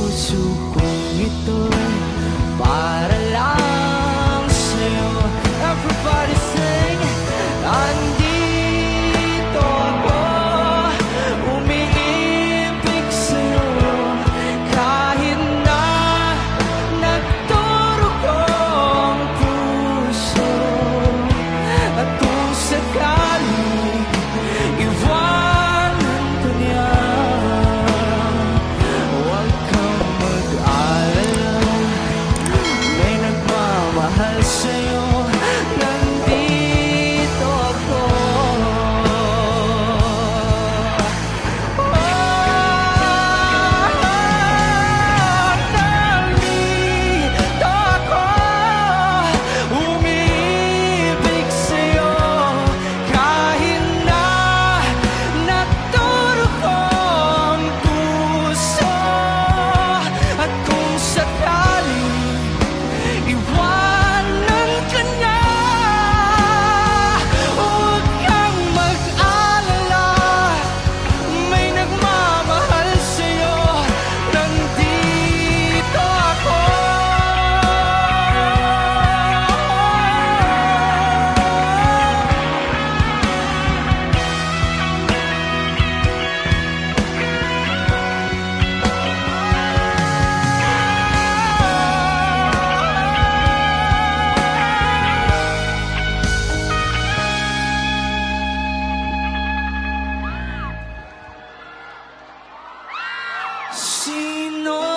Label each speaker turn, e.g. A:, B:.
A: puso kong ito'y para lang sa'yo. Everybody sing, andito ako, umiibig sa'yo, kahit na nagturog ang puso. At kung sakaling iwanan ka niya, huwag kang mag-alala, may nagmamahal sa'yo. Nandito ako. Nandito ako, umiibig sa'yo, kahit na nagturog ang puso. At kung sakaling iwanan ka niya, huwag kang mag-alala, may nagmamahal sa'yo. Nandito ako. Sino